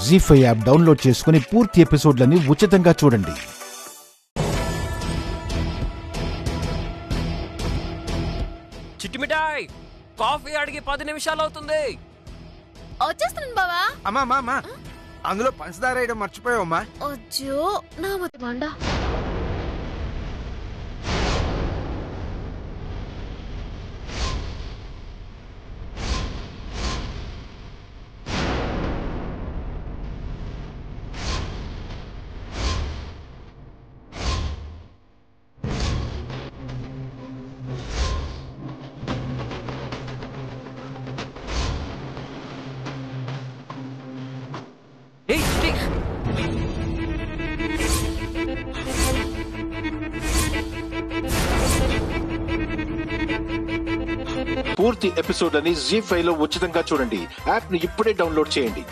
జీ5 app download చేసుకుని పూర్తి ఎపిసోడ్లని ఉచితంగా చూడండి. చిట్టిమిఠాయ్, కాఫీ అడిగి 10 నిమిషాలు అవుతుంది. వచ్చేస్తున్నాను బావా. అమ్మా అందులో పంచదార వేయడం మర్చిపోయావమ్మా. అజ్జో నా మతి మండ. పూర్తి ఎపిసోడ్లని జీ5 లో ఉచితంగా చూడండి. యాప్ ని ఇప్పుడే డౌన్లోడ్ చేయండి.